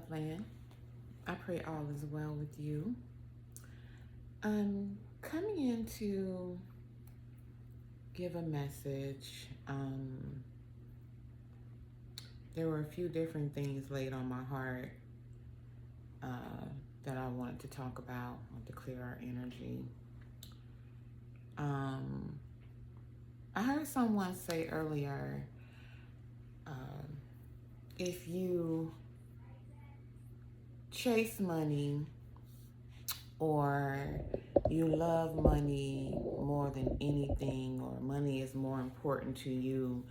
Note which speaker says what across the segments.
Speaker 1: Loveland. I pray all is well with you. I'm coming in to give a message. There were a few different things laid on my heart that I wanted to talk about to clear our energy. I heard someone say earlier, if you chase money or you love money more than anything, or money is more important to you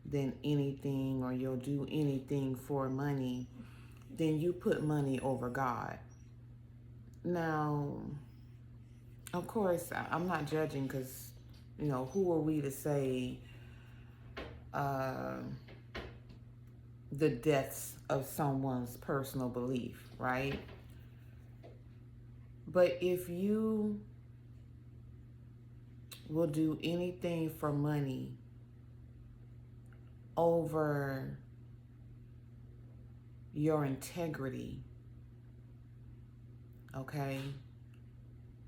Speaker 1: than anything, or you'll do anything for money, then you put money over God. Now, of course, I'm not judging because, who are we to say the depths of someone's personal belief, right? But if you will do anything for money over your integrity, okay,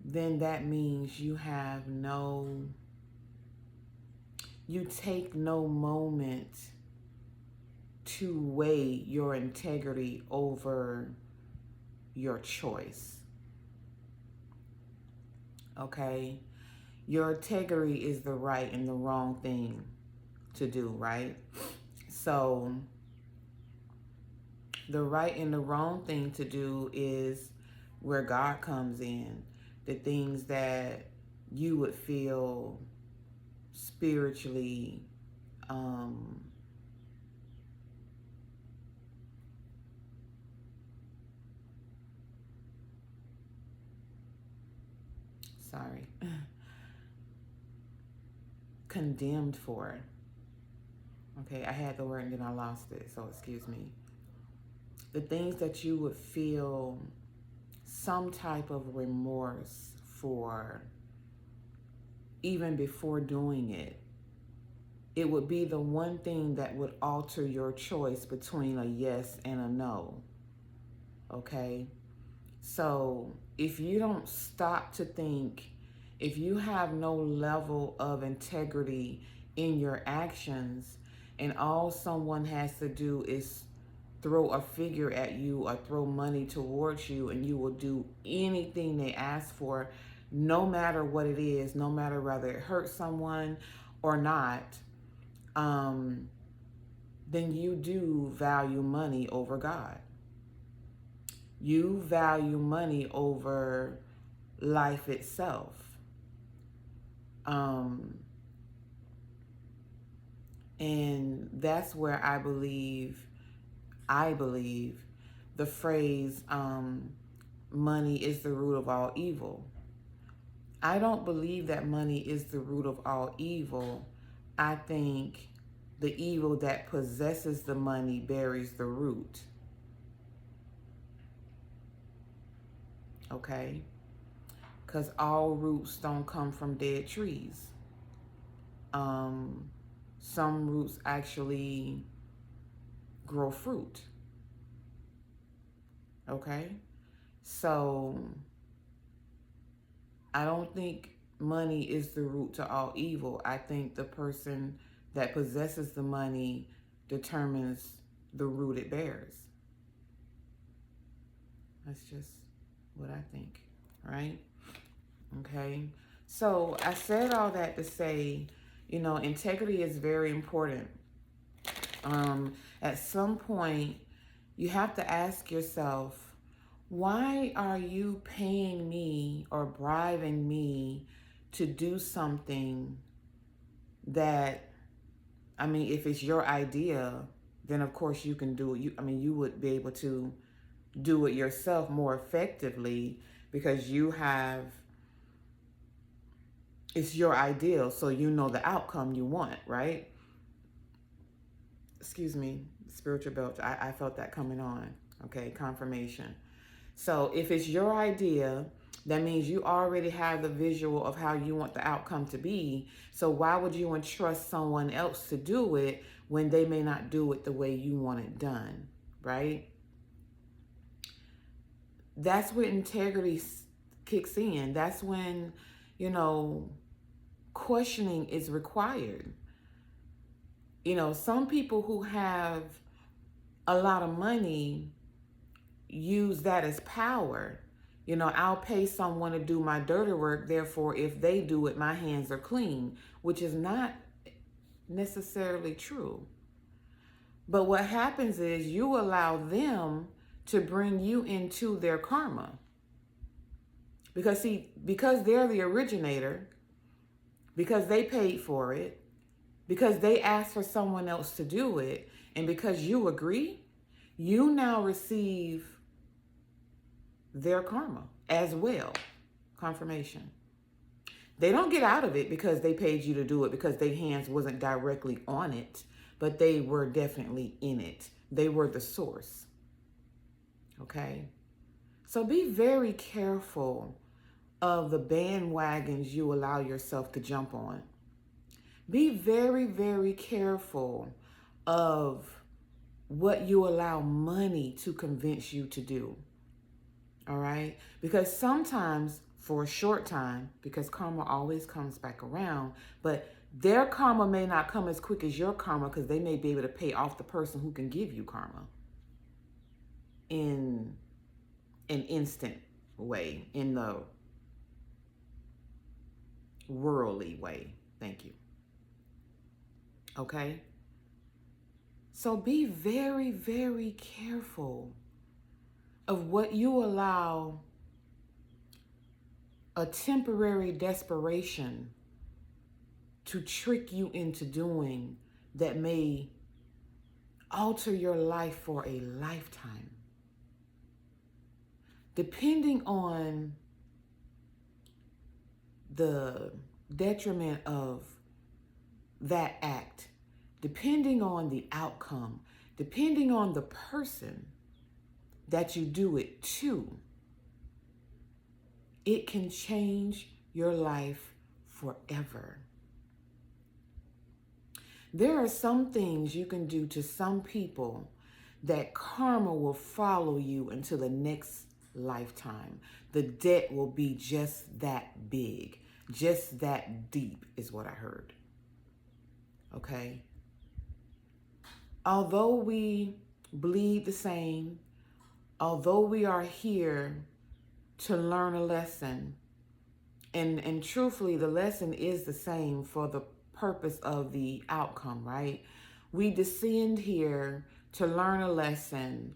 Speaker 1: then that means you take no moment to weigh your integrity over your choice. Okay? Your integrity is the right and the wrong thing to do, right? So the right and the wrong thing to do is where God comes in. The things that you would feel spiritually condemned for. Okay, I had the word and then I lost it, so excuse me. The things that you would feel some type of remorse for even before doing it. It would be the one thing that would alter your choice between a yes and a no. Okay? So if you don't stop to think, if you have no level of integrity in your actions, and all someone has to do is throw a figure at you or throw money towards you, and you will do anything they ask for, no matter what it is, no matter whether it hurts someone or not, then you do value money over God. You value money over life itself. And that's where I believe the phrase, money is the root of all evil. I don't believe that money is the root of all evil. I think the evil that possesses the money buries the root. Okay? Because all roots don't come from dead trees. Some roots actually grow fruit. Okay? So I don't think money is the root to all evil. I think the person that possesses the money determines the root it bears. That's just what I think, right? Okay? So I said all that to say, integrity is very important. At some point, you have to ask yourself, why are you paying me or bribing me to do something that, if it's your idea, then of course you can do it. You would be able to do it yourself more effectively because it's your ideal, so you know the outcome you want, right? Excuse me, spiritual belch. I felt that coming on. Okay, confirmation. So if it's your idea, that means you already have the visual of how you want the outcome to be. So why would you entrust someone else to do it when they may not do it the way you want it done, right? that's when integrity kicks in. That's when, you know, questioning is required. You know, some people who have a lot of money use that as power. You know, I'll pay someone to do my dirty work, therefore, if they do it, my hands are clean, which is not necessarily true. But what happens is you allow them to bring you into their karma. Because, see, because they're the originator, because they paid for it, because they asked for someone else to do it, and because you agree, you now receive their karma as well, confirmation. They don't get out of it because they paid you to do it, because their hands wasn't directly on it, but they were definitely in it. They were the source. Okay? So be very careful of the bandwagons you allow yourself to jump on. Be very, very careful of what you allow money to convince you to do. All right? Because sometimes, for a short time, because karma always comes back around, but their karma may not come as quick as your karma, because they may be able to pay off the person who can give you karma in an instant way, in the worldly way. Thank you. Okay? So be very, very careful of what you allow a temporary desperation to trick you into doing that may alter your life for a lifetime. Depending on the detriment of that act, depending on the outcome, depending on the person that you do it to, it can change your life forever. There are some things you can do to some people that karma will follow you into the next lifetime. The debt will be just that big, just that deep, is what I heard. Okay? Although we bleed the same, although we are here to learn a lesson, and truthfully, the lesson is the same for the purpose of the outcome, right? We descend here to learn a lesson,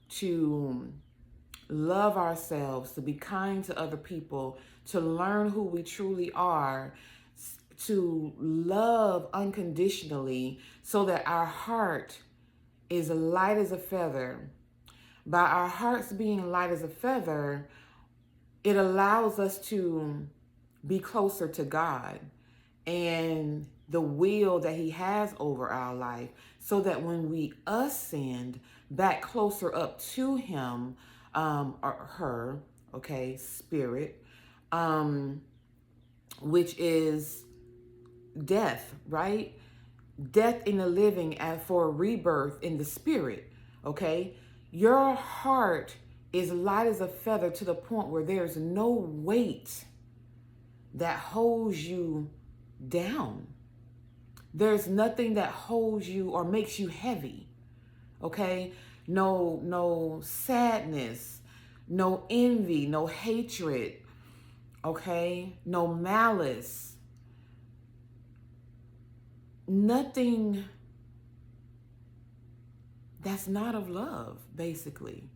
Speaker 1: to love ourselves, to be kind to other people, to learn who we truly are, to love unconditionally, so that our heart is light as a feather. By our hearts being light as a feather, it allows us to be closer to God and the will that He has over our life, so that when we ascend back closer up to Him, or her, okay, spirit, which is death, right? Death in the living, and for rebirth in the spirit, okay? Your heart is light as a feather to the point where there's no weight that holds you down. There's nothing that holds you or makes you heavy, okay? No sadness, no envy, no hatred, okay? No malice. Nothing that's not of love, basically.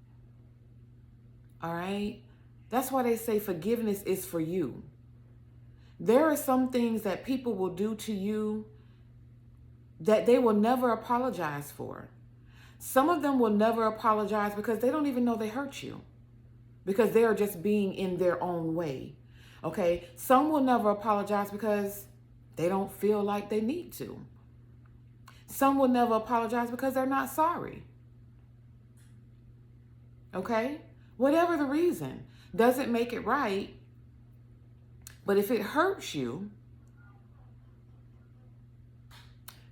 Speaker 1: All right? That's why they say forgiveness is for you. There are some things that people will do to you that they will never apologize for. Some of them will never apologize because they don't even know they hurt you, because they are just being in their own way. Okay? Some will never apologize because they don't feel like they need to. Some will never apologize because they're not sorry. Okay? Whatever the reason, doesn't make it right. But if it hurts you,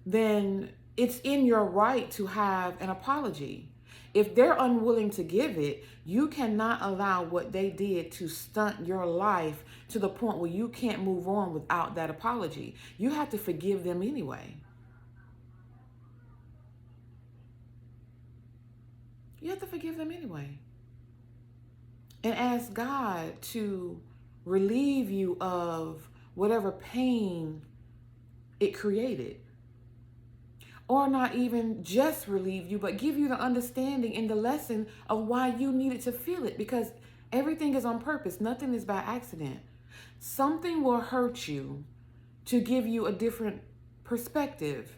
Speaker 1: then it's in your right to have an apology. If they're unwilling to give it, you cannot allow what they did to stunt your life to the point where you can't move on without that apology. You have to forgive them anyway. You have to forgive them anyway. And ask God to relieve you of whatever pain it created. Or not even just relieve you, but give you the understanding and the lesson of why you needed to feel it. Because everything is on purpose. Nothing is by accident. Something will hurt you to give you a different perspective.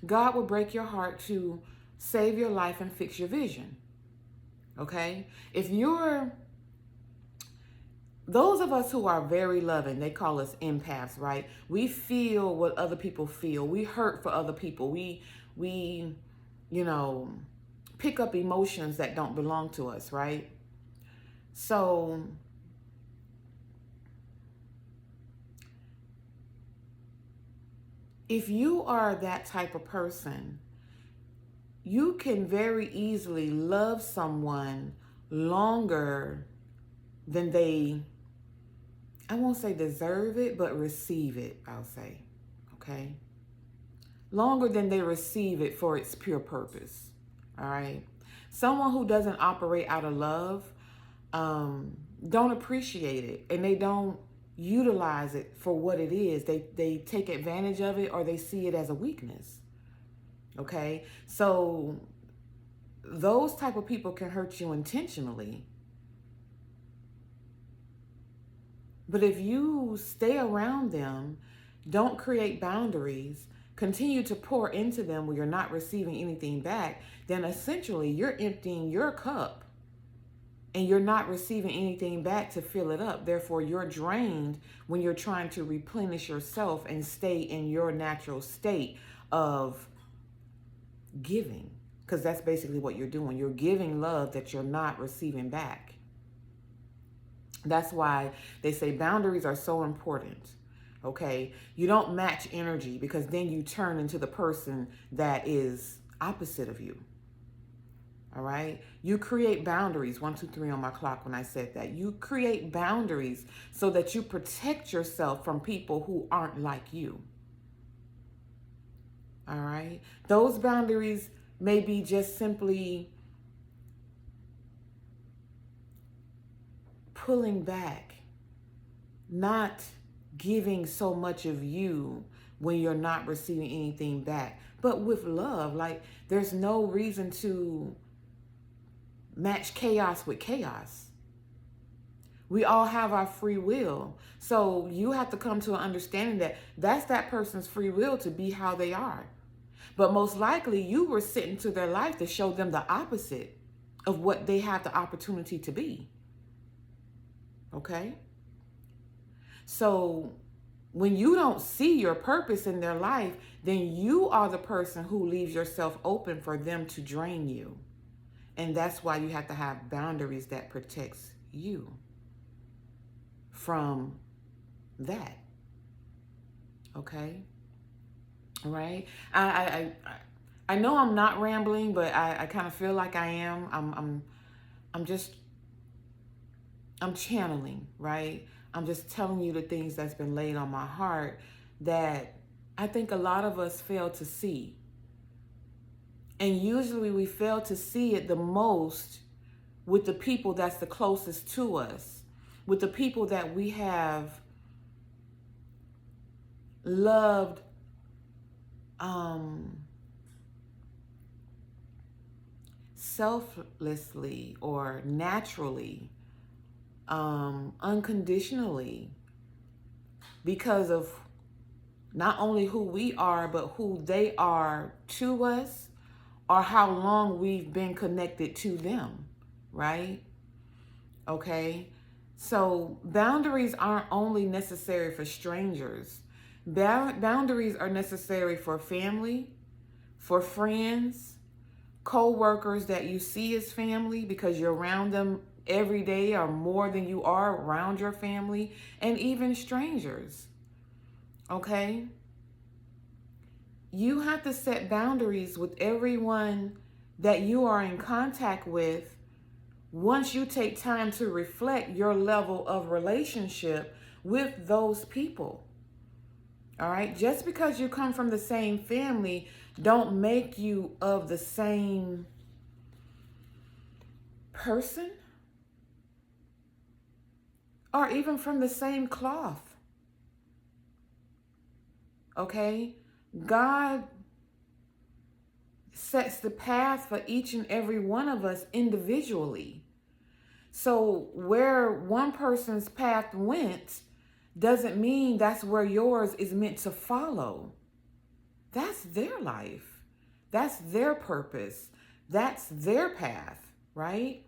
Speaker 1: God will break your heart to save your life and fix your vision. Okay? Those of us who are very loving, they call us empaths, right? We feel what other people feel. We hurt for other people. We pick up emotions that don't belong to us, right? So if you are that type of person, you can very easily love someone longer than they, I won't say deserve it, but receive it, I'll say, okay? Longer than they receive it for its pure purpose, all right? Someone who doesn't operate out of love don't appreciate it, and they don't utilize it for what it is. They take advantage of it, or they see it as a weakness, okay? So those type of people can hurt you intentionally. But if you stay around them, don't create boundaries, continue to pour into them where you're not receiving anything back, then essentially you're emptying your cup and you're not receiving anything back to fill it up. Therefore, you're drained when you're trying to replenish yourself and stay in your natural state of giving. Because that's basically what you're doing. You're giving love that you're not receiving back. That's why they say boundaries are so important, okay? You don't match energy, because then you turn into the person that is opposite of you, all right? You create boundaries, 1, 2, 3 on my clock when I said that. You create boundaries so that you protect yourself from people who aren't like you, all right? Those boundaries may be just simply pulling back, not giving so much of you when you're not receiving anything back, but with love. Like, there's no reason to match chaos with chaos. We all have our free will. So you have to come to an understanding that that's that person's free will to be how they are. But most likely you were sent into their life to show them the opposite of what they have the opportunity to be. Okay? So when you don't see your purpose in their life, then you are the person who leaves yourself open for them to drain you. And that's why you have to have boundaries that protects you from that. Okay? All right? I know I'm not rambling, but I kind of feel like I am. I'm channeling, right? I'm just telling you the things that's been laid on my heart that I think a lot of us fail to see. And usually we fail to see it the most with the people that's the closest to us, with the people that we have loved selflessly or naturally, unconditionally, because of not only who we are, but who they are to us, or how long we've been connected to them, right? Okay, so boundaries aren't only necessary for strangers. Boundaries are necessary for family, for friends, co-workers that you see as family because you're around them every day or more than you are around your family, and even strangers, okay? You have to set boundaries with everyone that you are in contact with, once you take time to reflect your level of relationship with those people. All right? Just because you come from the same family don't make you of the same person or even from the same cloth. Okay? God sets the path for each and every one of us individually. So where one person's path went doesn't mean that's where yours is meant to follow. That's their life. That's their purpose. That's their path, right?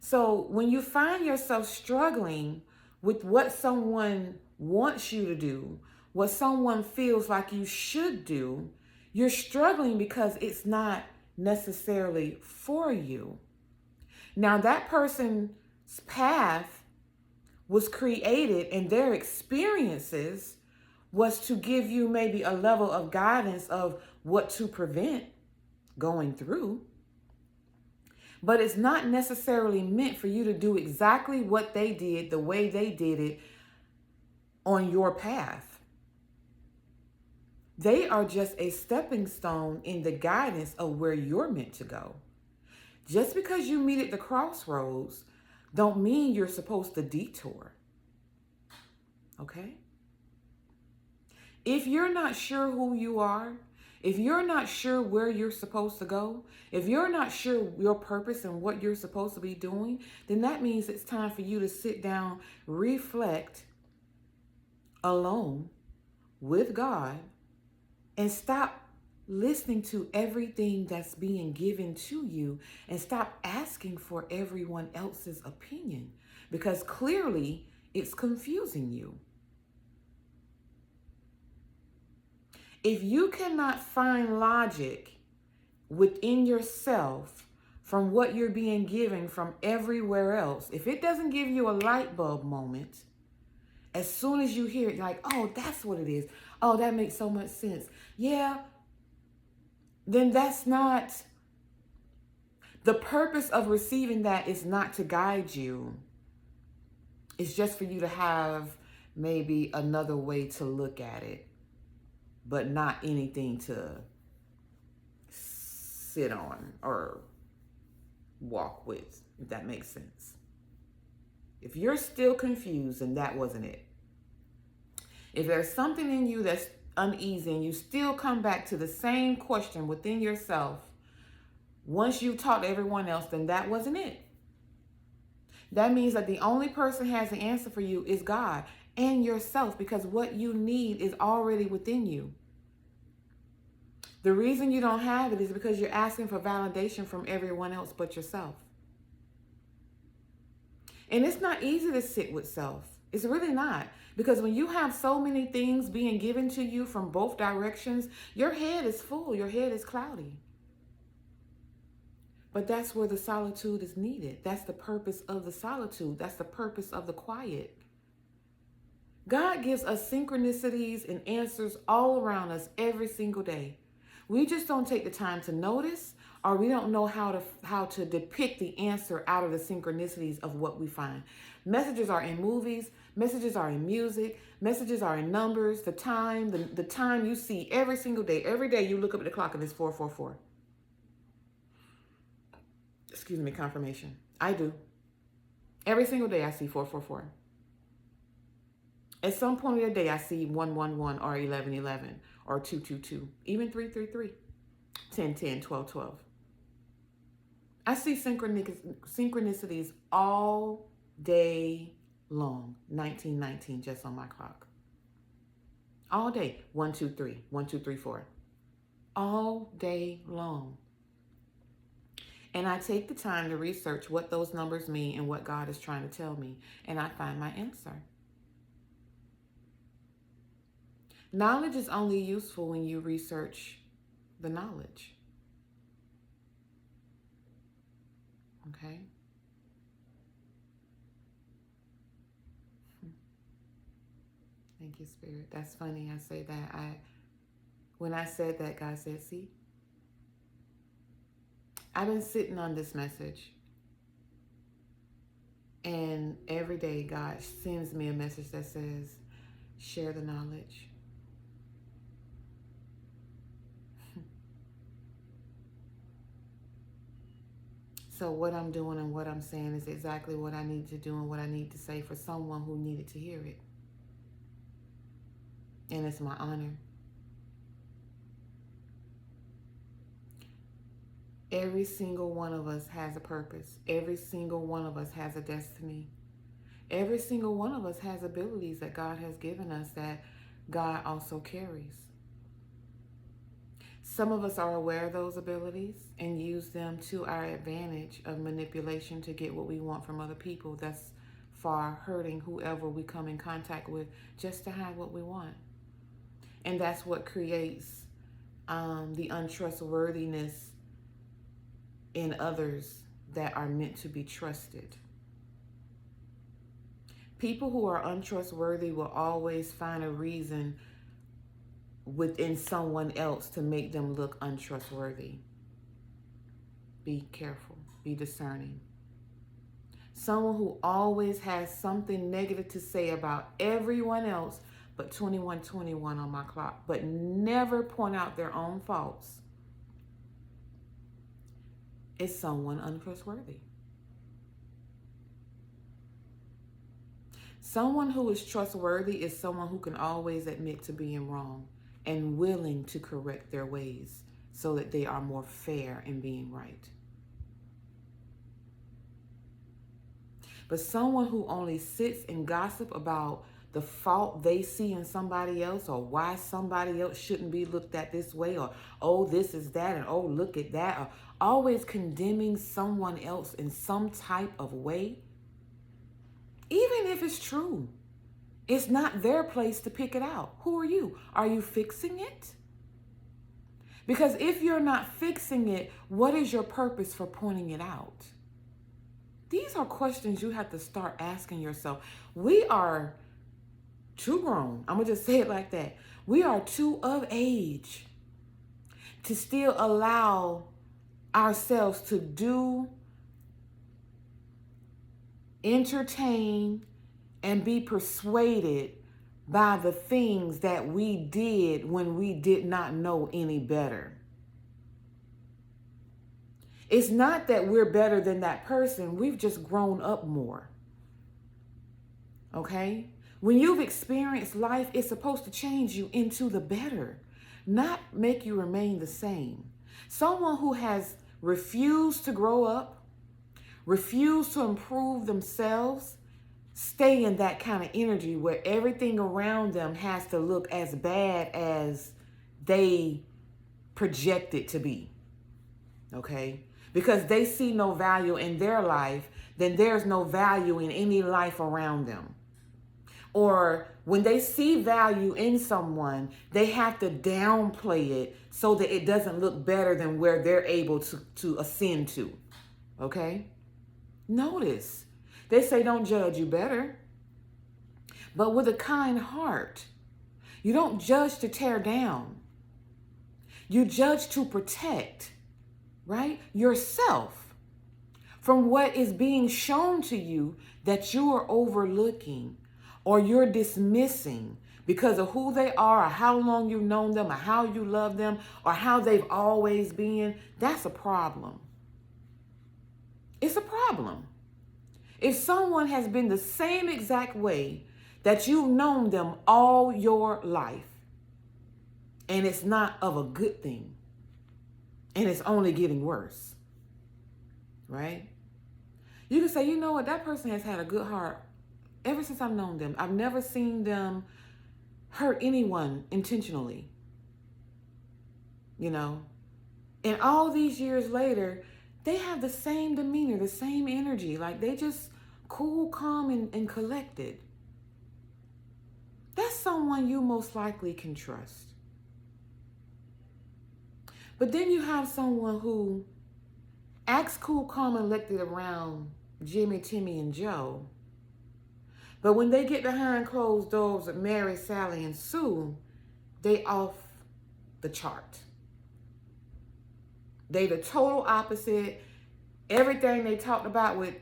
Speaker 1: So when you find yourself struggling with what someone wants you to do, what someone feels like you should do, you're struggling because it's not necessarily for you. Now, that person's path was created and their experiences was to give you maybe a level of guidance of what to prevent going through. But it's not necessarily meant for you to do exactly what they did, the way they did it on your path. They are just a stepping stone in the guidance of where you're meant to go. Just because you meet at the crossroads don't mean you're supposed to detour. Okay? If you're not sure who you are, if you're not sure where you're supposed to go, if you're not sure your purpose and what you're supposed to be doing, then that means it's time for you to sit down, reflect alone with God, and stop listening to everything that's being given to you and stop asking for everyone else's opinion, because clearly it's confusing you. If you cannot find logic within yourself from what you're being given from everywhere else, if it doesn't give you a light bulb moment, as soon as you hear it, you're like, oh, that's what it is. Oh, that makes so much sense. Yeah, then that's not, the purpose of receiving that is not to guide you. It's just for you to have maybe another way to look at it, but not anything to sit on or walk with, if that makes sense. If you're still confused, then that wasn't it. If there's something in you that's uneasy and you still come back to the same question within yourself once you've taught everyone else, then that wasn't it. That means that the only person who has the answer for you is God and yourself, because what you need is already within you. The reason you don't have it is because you're asking for validation from everyone else but yourself. And it's not easy to sit with self. It's really not. Because when you have so many things being given to you from both directions, your head is full, your head is cloudy. But that's where the solitude is needed. That's the purpose of the solitude. That's the purpose of the quiet. God gives us synchronicities and answers all around us every single day. We just don't take the time to notice, or we don't know how to depict the answer out of the synchronicities of what we find. Messages are in movies, messages are in music, messages are in numbers, the time you see every single day. Every day you look up at the clock and it's 444. Excuse me, confirmation. I do. Every single day I see 444. At some point of the day I see 111 or 1111 or 222, even 333, 1010, 1212. I see synchronicities all day long. 1919 just on my clock. All day. 123, 1234. All day long. And I take the time to research what those numbers mean and what God is trying to tell me. And I find my answer. Knowledge is only useful when you research the knowledge. Okay? Thank you, Spirit. That's funny I say that. When I said that, God said, see? I've been sitting on this message, and every day God sends me a message that says, share the knowledge. So what I'm doing and what I'm saying is exactly what I need to do and what I need to say for someone who needed to hear it. And it's my honor. Every single one of us has a purpose. Every single one of us has a destiny. Every single one of us has abilities that God has given us that God also carries. Some of us are aware of those abilities and use them to our advantage of manipulation to get what we want from other people. That's far hurting whoever we come in contact with just to have what we want. And that's what creates the untrustworthiness in others that are meant to be trusted. People who are untrustworthy will always find a reason within someone else to make them look untrustworthy. Be careful, be discerning. Someone who always has something negative to say about everyone else but 2121 on my clock, but never point out their own faults, is someone untrustworthy. Someone who is trustworthy is someone who can always admit to being wrong and willing to correct their ways so that they are more fair in being right. But someone who only sits and gossip about the fault they see in somebody else, or why somebody else shouldn't be looked at this way, or oh, this is that, and oh, look at that, or always condemning someone else in some type of way, even if it's true, it's not their place to pick it out. Who are you? Are you fixing it? Because if you're not fixing it, what is your purpose for pointing it out? These are questions you have to start asking yourself. We are too grown. I'm going to just say it like that. We are too of age to still allow ourselves to do, entertain, and be persuaded by the things that we did when we did not know any better. It's not that we're better than that person. We've just grown up more. Okay? When you've experienced life, it's supposed to change you into the better, not make you remain the same. Someone who has refused to grow up, refused to improve themselves, stay in that kind of energy where everything around them has to look as bad as they project it to be. Okay? Because they see no value in their life, then there's no value in any life around them. Or when they see value in someone, they have to downplay it so that it doesn't look better than where they're able to ascend to. Okay? Notice, they say don't judge, you better. But with a kind heart. You don't judge to tear down. You judge to protect, right? Yourself from what is being shown to you that you are overlooking or you're dismissing because of who they are or how long you've known them or how you love them or how they've always been. That's a problem. It's a problem. If someone has been the same exact way that you've known them all your life, and it's not of a good thing, and it's only getting worse, right? You can say, you know what, that person has had a good heart ever since I've known them. I've never seen them hurt anyone intentionally, you know? And all these years later, they have the same demeanor, the same energy. Like they just cool, calm, and collected. That's someone you most likely can trust. But then you have someone who acts cool, calm, and collected around Jimmy, Timmy, and Joe. But when they get behind closed doors with Mary, Sally, and Sue, they off the chart. They the total opposite. Everything they talked about with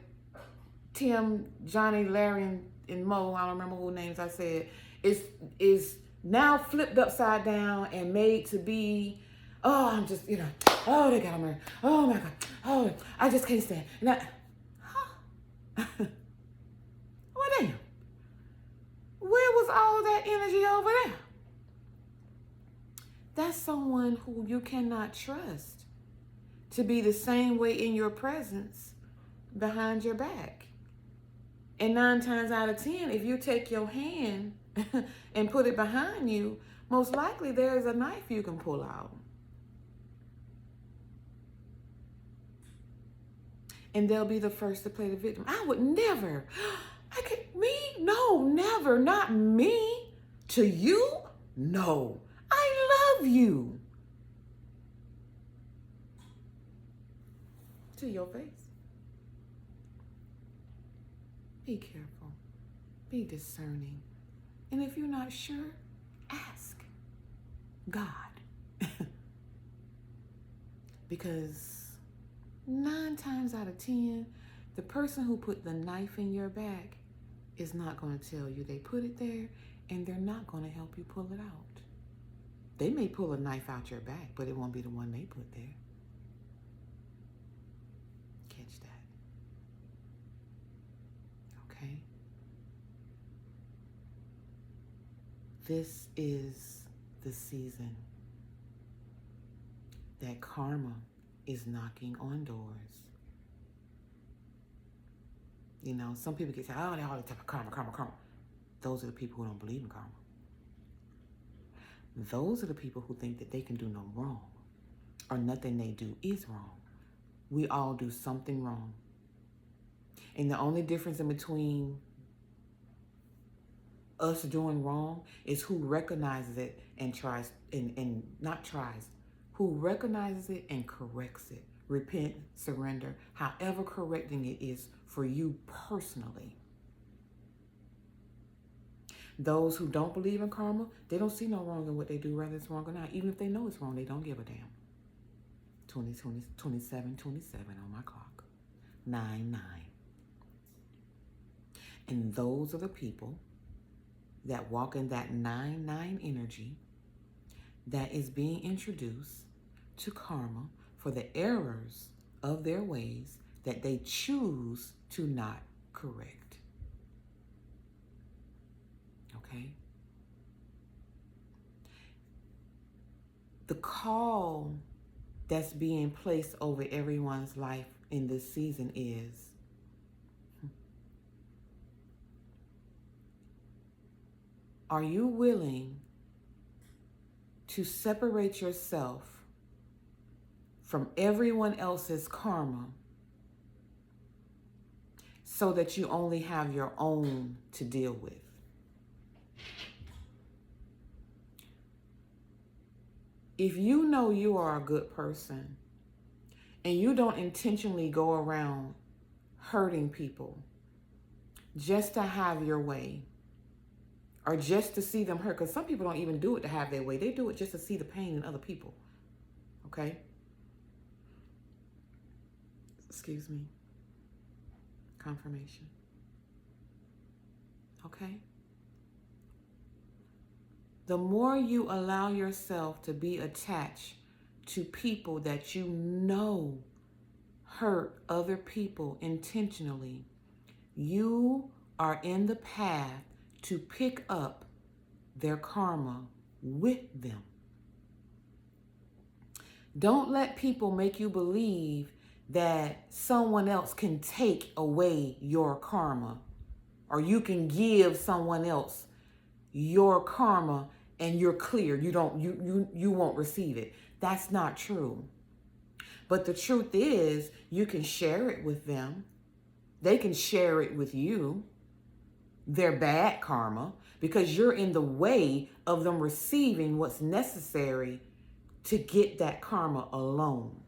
Speaker 1: Tim, Johnny, Larry, and Mo, I don't remember who names I said, is now flipped upside down and made to be, oh, I'm just, oh, they got on me. Oh my God. Oh, I just can't stand. And well, damn. Where was all that energy over there? That's someone who you cannot trust to be the same way in your presence behind your back. And 9 times out of 10, if you take your hand and put it behind you, most likely there's a knife you can pull out. And they'll be the first to play the victim. I would never. No, never. Not me. To you? No. I love you. To your face. Be careful. Be discerning. And if you're not sure, ask God. Because 9 times out of 10, the person who put the knife in your back is not going to tell you they put it there, and they're not going to help you pull it out. They may pull a knife out your back, but it won't be the one they put there. Catch that. Okay? This is the season that karma is knocking on doors. Some people get said, oh, they all the type of karma. Those are the people who don't believe in karma. Those are the people who think that they can do no wrong, or nothing they do is wrong. We all do something wrong. And the only difference in between us doing wrong is who recognizes it and tries, and not tries, who recognizes it and corrects it. Repent, surrender, however correcting it is for you personally. Those who don't believe in karma, they don't see no wrong in what they do, whether it's wrong or not. Even if they know it's wrong, they don't give a damn. 27 on my clock. 9. And those are the people that walk in that 9 energy that is being introduced to karma for the errors of their ways that they choose to not correct. Okay? The call that's being placed over everyone's life in this season is, are you willing to separate yourself from everyone else's karma so that you only have your own to deal with? If you know you are a good person and you don't intentionally go around hurting people just to have your way or just to see them hurt, because some people don't even do it to have their way. They do it just to see the pain in other people. Okay? Excuse me. Confirmation. Okay? The more you allow yourself to be attached to people that you know hurt other people intentionally, you are in the path to pick up their karma with them. Don't let people make you believe that someone else can take away your karma, or you can give someone else your karma and you're clear. You won't receive it. That's not true. But the truth is, you can share it with them. They can share it with you, their bad karma, because you're in the way of them receiving what's necessary to get that karma alone.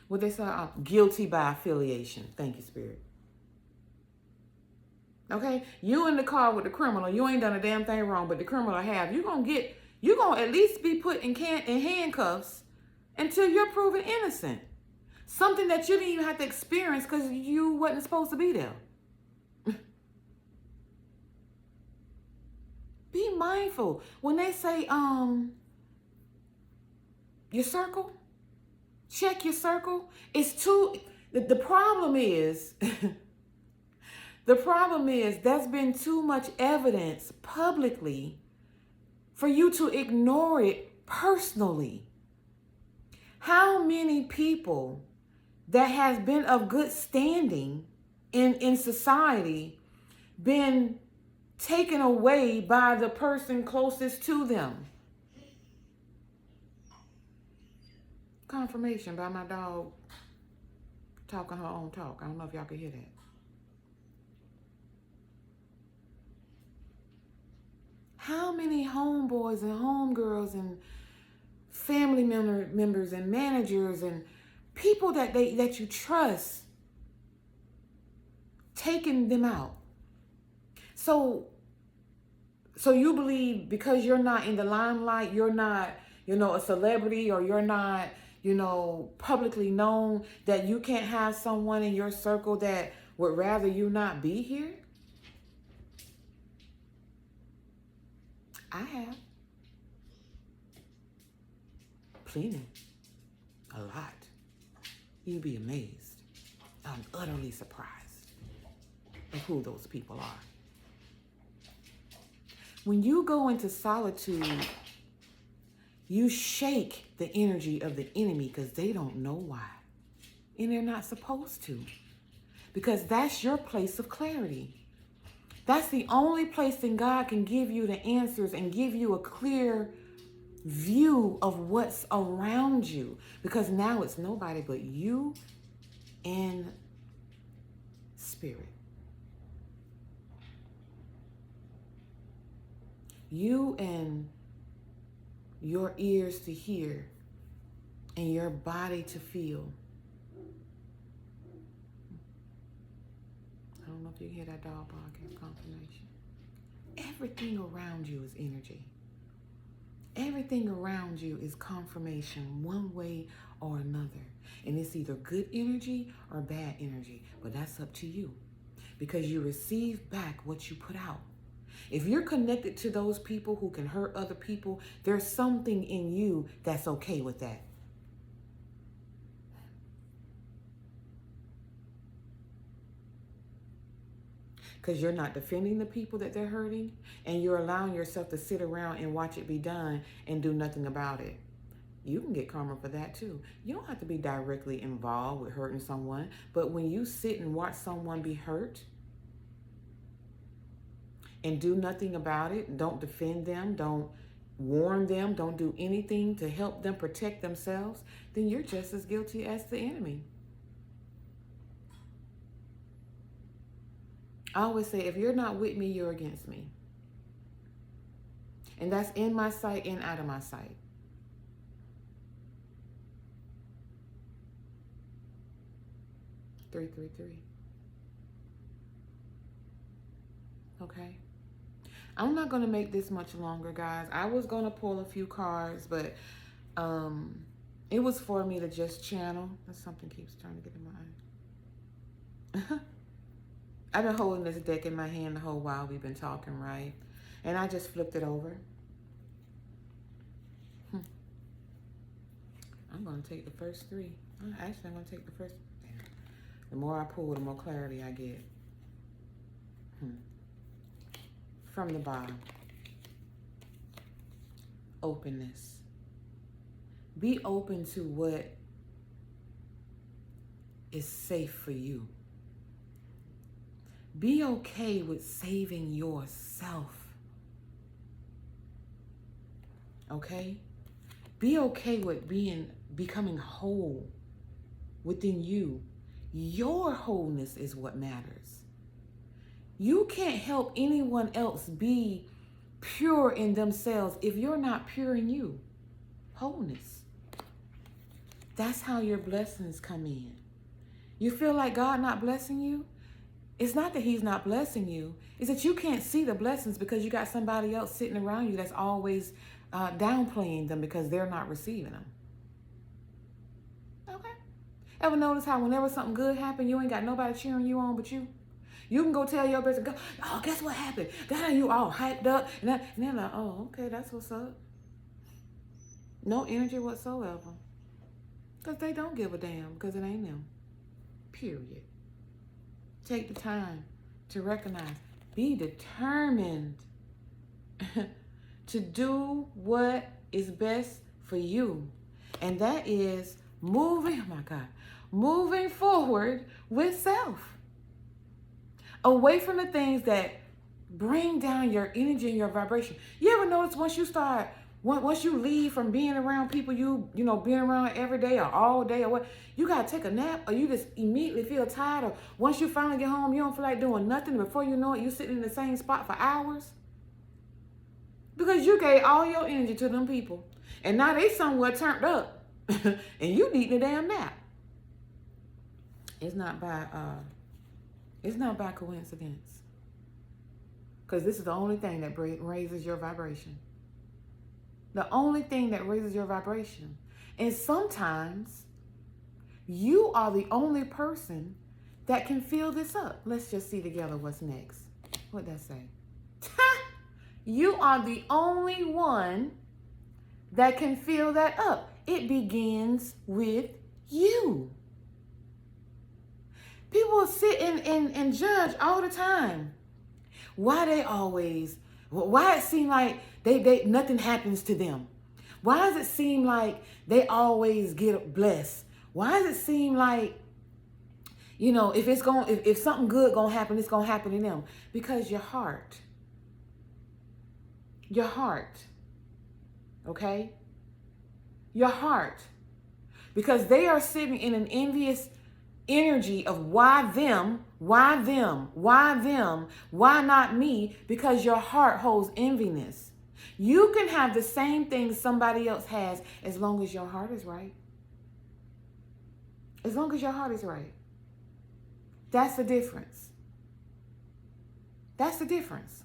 Speaker 1: What they say, guilty by affiliation. Thank you, Spirit. Okay? You in the car with the criminal, you ain't done a damn thing wrong, but the criminal have. You're gonna at least be put in handcuffs until you're proven innocent. Something that you didn't even have to experience because you wasn't supposed to be there. Be mindful. When they say, your circle, check your circle. It's too, the problem is, there's been too much evidence publicly for you to ignore it personally. How many people that has been of good standing in society been taken away by the person closest to them? Confirmation by my dog talking her own talk. I don't know if y'all can hear that. How many homeboys and homegirls and family members and managers and people that you trust taking them out? So you believe because you're not in the limelight, you're not, a celebrity, or you're not, publicly known, that you can't have someone in your circle that would rather you not be here? I have. Plenty. A lot. You'd be amazed. I'm utterly surprised of who those people are. When you go into solitude, you shake the energy of the enemy because they don't know why. And they're not supposed to. Because that's your place of clarity. That's the only place that God can give you the answers and give you a clear view of what's around you. Because now it's nobody but you and spirit. You and your ears to hear and your body to feel. I don't know if you hear that dog barking. Confirmation. Everything around you is energy. Everything around you is confirmation one way or another. And it's either good energy or bad energy. But that's up to you. Because you receive back what you put out. If you're connected to those people who can hurt other people, there's something in you that's okay with that. Because you're not defending the people that they're hurting, and you're allowing yourself to sit around and watch it be done and do nothing about it. You can get karma for that too. You don't have to be directly involved with hurting someone, but when you sit and watch someone be hurt and do nothing about it, don't defend them, don't warn them, don't do anything to help them protect themselves, then you're just as guilty as the enemy. I always say, if you're not with me, you're against me. And that's in my sight and out of my sight. Three. Okay. I'm not going to make this much longer, guys. I was going to pull a few cards, but it was for me to just channel. Something keeps trying to get in my eye. I've been holding this deck in my hand the whole while we've been talking, right? And I just flipped it over. I'm going to take the first three. Actually, I'm going to take the first. The more I pull, the more clarity I get. From the bottom. Openness. Be open to what is safe for you. Be okay with saving yourself. Okay? Be okay with becoming whole within you. Your wholeness is what matters. You can't help anyone else be pure in themselves if you're not pure in you. Wholeness. That's how your blessings come in. You feel like God not blessing you? It's not that he's not blessing you. It's that you can't see the blessings because you got somebody else sitting around you that's always downplaying them because they're not receiving them. Ever notice how whenever something good happens, you ain't got nobody cheering you on but you? You can go tell your best friend, oh, guess what happened? God, you all hyped up. And they're like, oh, okay, that's what's up. No energy whatsoever. Because they don't give a damn, because it ain't them. Period. Take the time to recognize. Be determined to do what is best for you. And that is moving forward with self. Away from the things that bring down your energy and your vibration. You ever notice once you leave from being around people being around every day or all day or what, you got to take a nap, or you just immediately feel tired, or once you finally get home, you don't feel like doing nothing. Before you know it, you're sitting in the same spot for hours because you gave all your energy to them people. And now they somewhere turned up and you need a damn nap. It's not by coincidence. Because this is the only thing that raises your vibration. The only thing that raises your vibration. And sometimes you are the only person that can fill this up. Let's just see together what's next. What'd that say? You are the only one that can fill that up. It begins with you. People sit and judge all the time. Why it seem like they nothing happens to them? Why does it seem like they always get blessed? Why does it seem like, if something good gonna happen, it's gonna happen to them? Because your heart, okay? Your heart. Because they are sitting in an envious energy of why them, why not me? Because your heart holds enviness. You can have the same thing somebody else has as long as your heart is right. As long as your heart is right. That's the difference. That's the difference.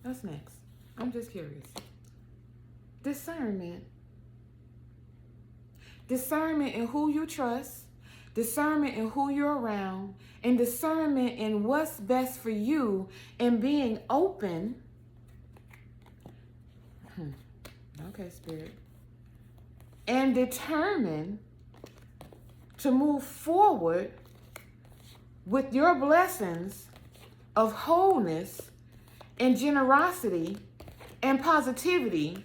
Speaker 1: What's next? I'm just curious. Discernment. Discernment in who you trust. Discernment in who you're around, and discernment in what's best for you, and being open. Okay, Spirit. And determined to move forward with your blessings of wholeness and generosity and positivity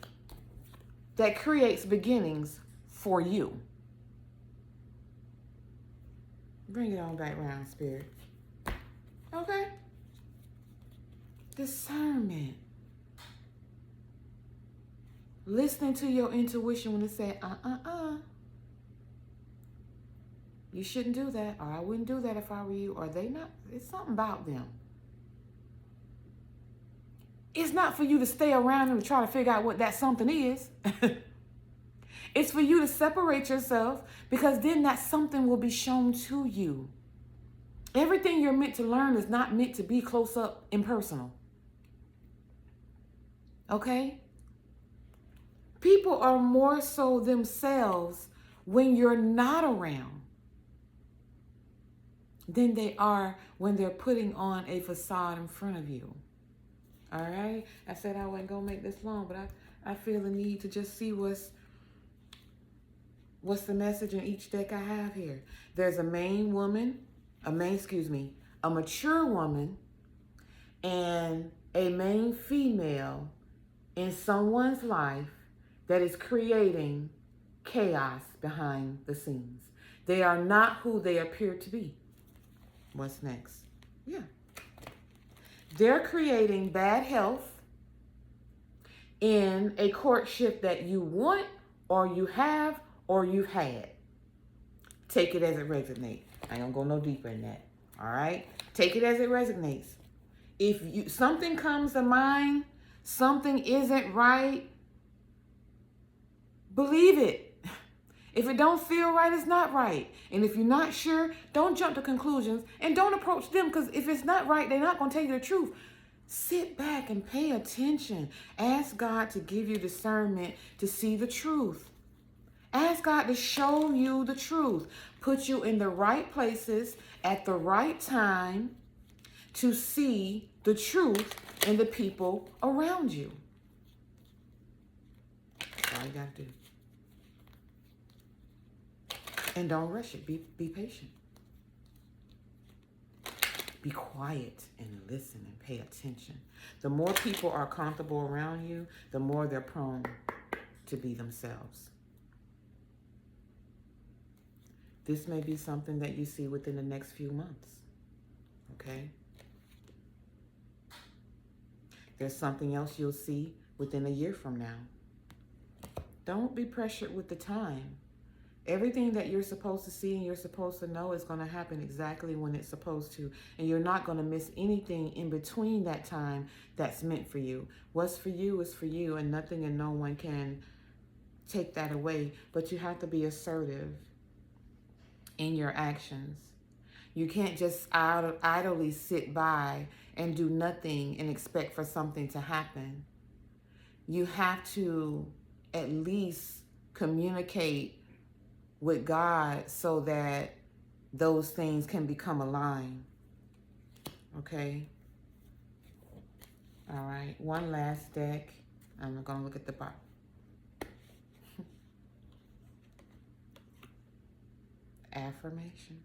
Speaker 1: that creates beginnings for you. Bring it on back round, Spirit. Okay? Discernment. Listening to your intuition when it says, you shouldn't do that, or I wouldn't do that if I were you, or they not. It's something about them. It's not for you to stay around and try to figure out what that something is. It's for you to separate yourself, because then that something will be shown to you. Everything you're meant to learn is not meant to be close up and personal. Okay? People are more so themselves when you're not around than they are when they're putting on a facade in front of you. All right? I said I wasn't going to make this long, but I feel the need to just see what's the message in each deck I have here. There's a mature woman and a main female in someone's life that is creating chaos behind the scenes. They are not who they appear to be. What's next? Yeah. They're creating bad health in a courtship that you want, or you have, or you've had. Take it as it resonates. I ain't gonna go no deeper in that. All right? Take it as it resonates. If something comes to mind, something isn't right, believe it. If it don't feel right, it's not right. And if you're not sure, don't jump to conclusions and don't approach them, because if it's not right, they're not going to tell you the truth. Sit back and pay attention. Ask God to give you discernment to see the truth. Ask God to show you the truth, put you in the right places at the right time to see the truth in the people around you. That's all you got to do. And don't rush it. Be patient. Be quiet and listen and pay attention. The more people are comfortable around you, the more they're prone to be themselves. This may be something that you see within the next few months. Okay? There's something else you'll see within a year from now. Don't be pressured with the time. Everything that you're supposed to see and you're supposed to know is going to happen exactly when it's supposed to. And you're not going to miss anything in between that time that's meant for you. What's for you is for you, and nothing and no one can take that away. But you have to be assertive in your actions. You can't just idly sit by and do nothing and expect for something to happen. You have to at least communicate with God so that those things can become aligned. Okay? All right. One last deck. I'm going to look at the bottom. Affirmation.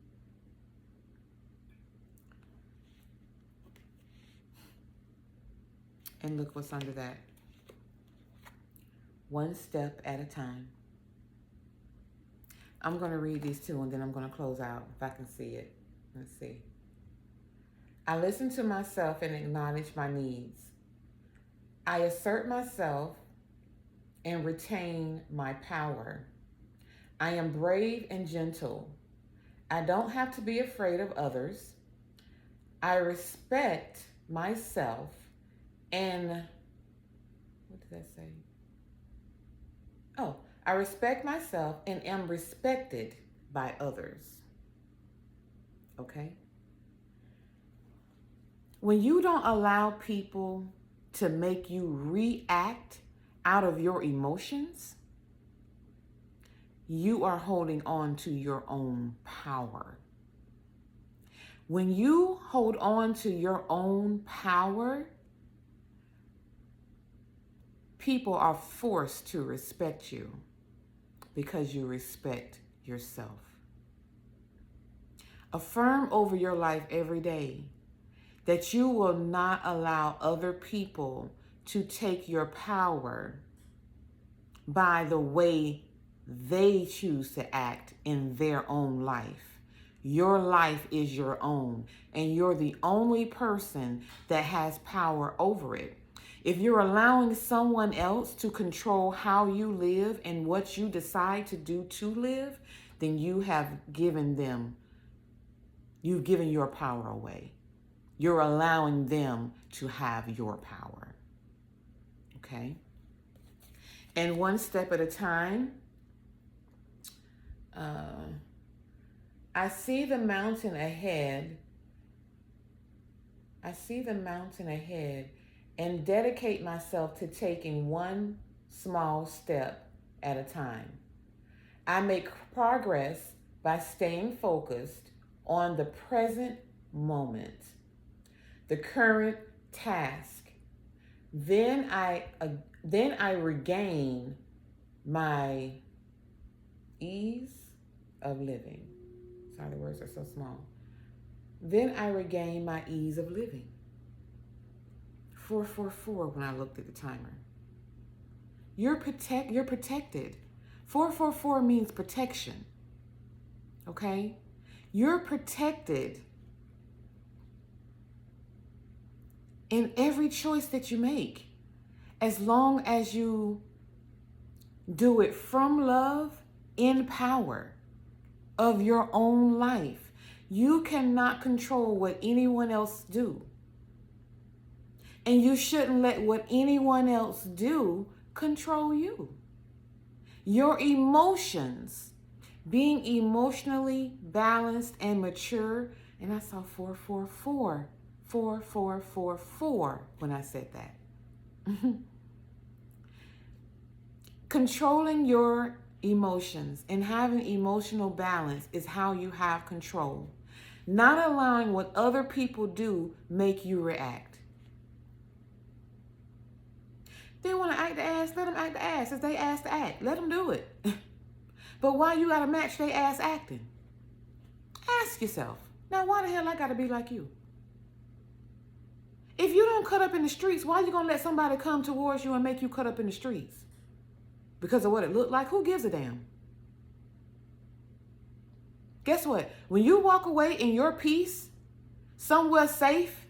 Speaker 1: And look what's under that. One step at a time. I'm going to read these two and then I'm going to close out if I can see it. Let's see. I listen to myself and acknowledge my needs. I assert myself and retain my power. I am brave and gentle. I don't have to be afraid of others. I respect myself and, what did that say? Oh, I respect myself and am respected by others. Okay? When you don't allow people to make you react out of your emotions, you are holding on to your own power. When you hold on to your own power, people are forced to respect you because you respect yourself. Affirm over your life every day that you will not allow other people to take your power by the way they choose to act in their own life. Your life is your own, and you're the only person that has power over it. If you're allowing someone else to control how you live and what you decide to do to live, then you've given your power away. You're allowing them to have your power. Okay? And one step at a time, I see the mountain ahead. And dedicate myself to taking one small step at a time. I make progress by staying focused on the present moment, the current task. Then I regain my ease of living. Sorry, the words are so small. Then I regain my ease of living. 444 when I looked at the timer. You're protected. 444 means protection. Okay? You're protected in every choice that you make, as long as you do it from love, in power of your own life. You cannot control what anyone else do. And you shouldn't let what anyone else do control you. Your emotions, being emotionally balanced and mature, and I saw 444, 4444 when I said that. Controlling your emotions, and having emotional balance is how you have control. Not allowing what other people do make you react. They want to act the ass, let them act the ass. It's they ass to act. Let them do it. But why you got to match they ass acting? Ask yourself, now why the hell I got to be like you? If you don't cut up in the streets, why are you going to let somebody come towards you and make you cut up in the streets? Because of what it looked like? Who gives a damn? Guess what? When you walk away in your peace, somewhere safe,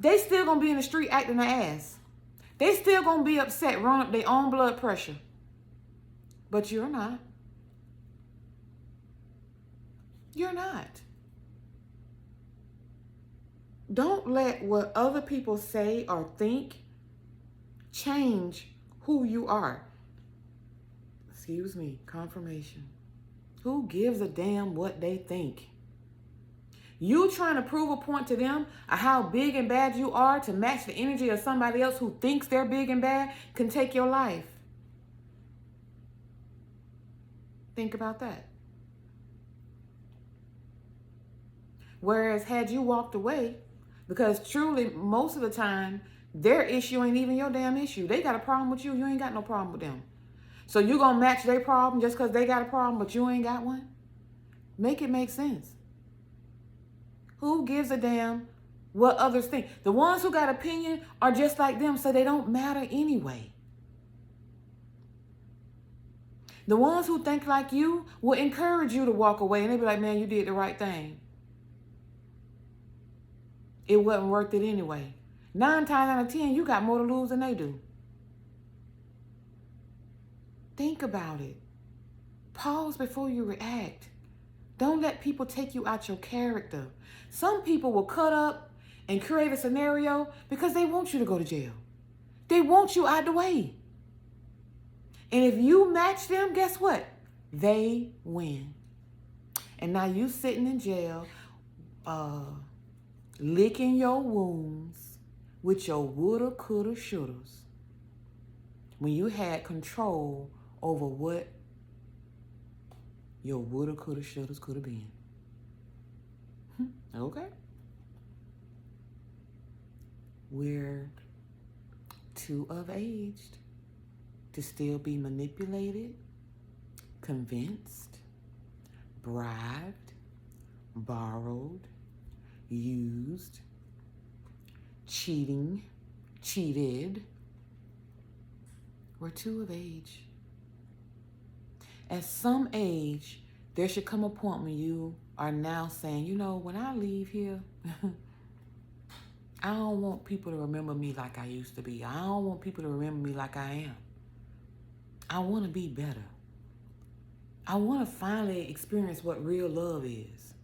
Speaker 1: they still going to be in the street acting their ass. They still going to be upset, run up their own blood pressure. But you're not. You're not. Don't let what other people say or think change who you are. Excuse me, confirmation. Who gives a damn what they think? You trying to prove a point to them of how big and bad you are to match the energy of somebody else who thinks they're big and bad can take your life. Think about that. Whereas had you walked away, because truly most of the time their issue ain't even your damn issue. They got a problem with you. You ain't got no problem with them. So you going to match their problem just because they got a problem but you ain't got one? Make it make sense. Who gives a damn what others think? The ones who got opinion are just like them, so they don't matter anyway. The ones who think like you will encourage you to walk away, and they be like, man, you did the right thing. It wasn't worth it anyway. 9 times out of 10, you got more to lose than they do. Think about it. Pause before you react. Don't let people take you out your character. Some people will cut up and create a scenario because they want you to go to jail. They want you out the way. And if you match them, guess what? They win. And now you sitting in jail, licking your wounds with your woulda, coulda, shouldas when you had control over what your woulda, coulda, shouldas could have been. Okay. We're too of aged to still be manipulated, convinced, bribed, borrowed, used, cheated. We're too of age. At some age, there should come a point when you are now saying, you know, when I leave here, I don't want people to remember me like I used to be. I don't want people to remember me like I am. I want to be better. I want to finally experience what real love is.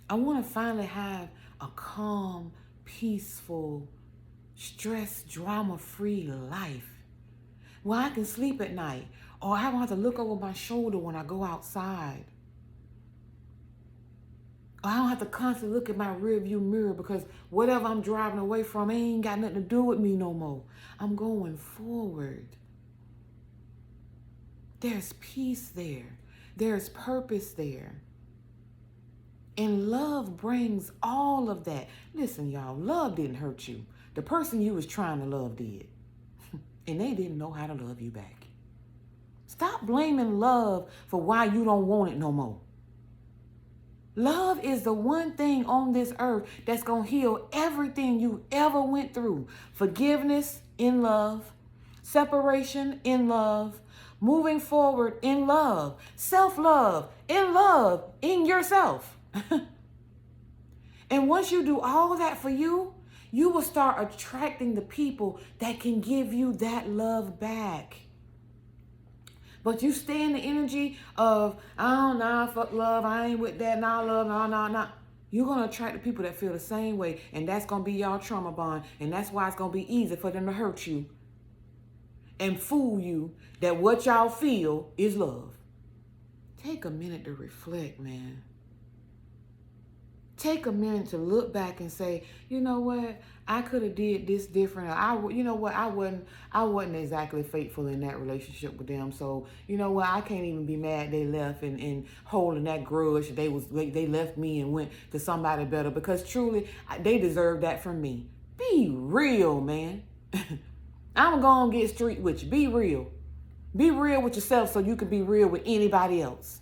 Speaker 1: I want to finally have a calm, peaceful, stress, drama-free life where I can sleep at night, or I don't have to look over my shoulder when I go outside. Or I don't have to constantly look at my rearview mirror because whatever I'm driving away from ain't got nothing to do with me no more. I'm going forward. There's peace there. There's purpose there. And love brings all of that. Listen, y'all, love didn't hurt you. The person you was trying to love did. And they didn't know how to love you back. Stop blaming love for why you don't want it no more. Love is the one thing on this earth that's going to heal everything you ever went through. Forgiveness in love. Separation in love. Moving forward in love. Self-love in yourself. And once you do all that for you, you will start attracting the people that can give you that love back. But you stay in the energy of, I don't know, fuck love, I ain't with that, nah, love, nah. You're going to attract the people that feel the same way, and that's going to be y'all trauma bond, and that's why it's going to be easy for them to hurt you and fool you that what y'all feel is love. Take a minute to reflect, man. take a minute to look back and say, you know what, I could have did this different. You know what, I wasn't exactly faithful in that relationship with them. So you know what, I can't even be mad they left and holding that grudge. They left me and went to somebody better, because truly they deserve that from me. Be real, man. I'm gonna get street with you. Be real. Be real with yourself so you can be real with anybody else.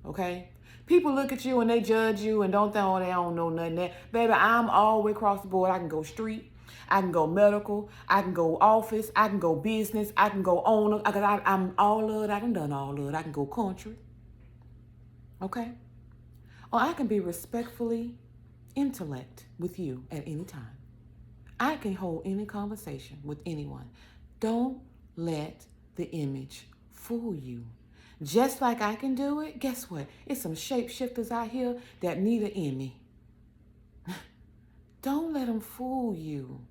Speaker 1: Okay? People look at you and they judge you and don't think, oh, they don't know nothing. Baby, I'm all the way across the board. I can go street. I can go medical. I can go office. I can go business. I can go owner. I'm all of it. I can done all of it. I can go country. Okay? Or I can be respectfully intellect with you at any time. I can hold any conversation with anyone. Don't let the image fool you. Just like I can do it, guess what? It's some shapeshifters out here that need an Emmy. Don't let them fool you.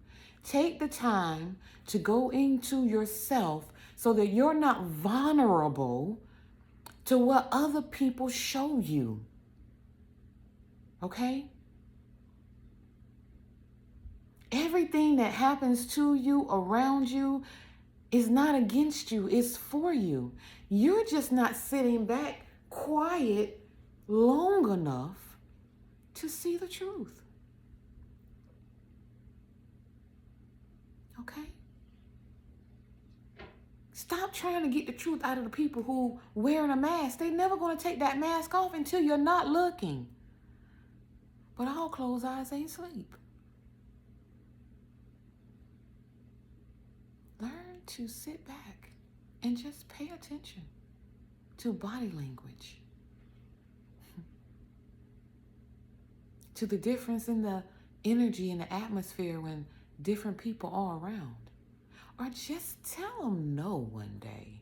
Speaker 1: Take the time to go into yourself so that you're not vulnerable to what other people show you. Okay? Everything that happens to you, around you, is not against you. It's for you. You're just not sitting back quiet long enough to see the truth. Okay? Stop trying to get the truth out of the people who wearing a mask. They're never going to take that mask off until you're not looking. But all closed eyes ain't sleep. Learn to sit back and just pay attention to body language, to the difference in the energy and the atmosphere when different people are around. Or just tell them no one day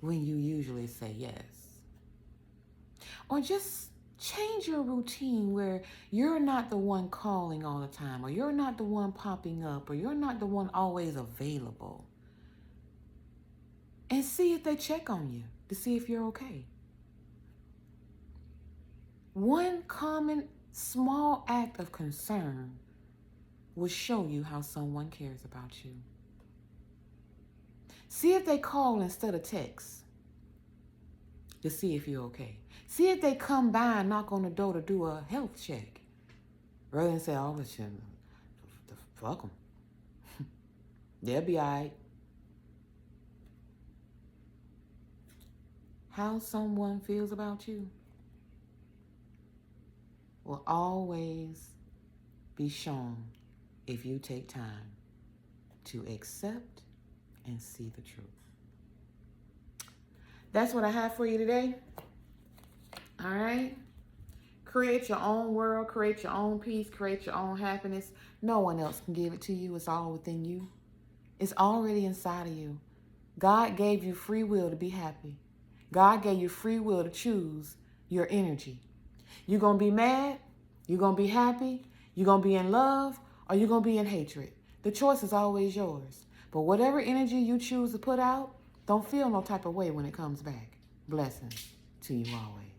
Speaker 1: when you usually say yes. Or just change your routine where you're not the one calling all the time, or you're not the one popping up, or you're not the one always available. And see if they check on you to see if you're okay. One common small act of concern will show you how someone cares about you. See if they call instead of text to see if you're okay. See if they come by and knock on the door to do a health check, rather than say, oh, shit, fuck them. They'll be all right. How someone feels about you will always be shown if you take time to accept and see the truth. That's what I have for you today. All right? Create your own world, create your own peace, create your own happiness. No one else can give it to you. It's all within you. It's already inside of you. God gave you free will to be happy. God gave you free will to choose your energy. You're going to be mad, you're going to be happy, you're going to be in love, or you're going to be in hatred. The choice is always yours. But whatever energy you choose to put out, don't feel no type of way when it comes back. Blessings to you always.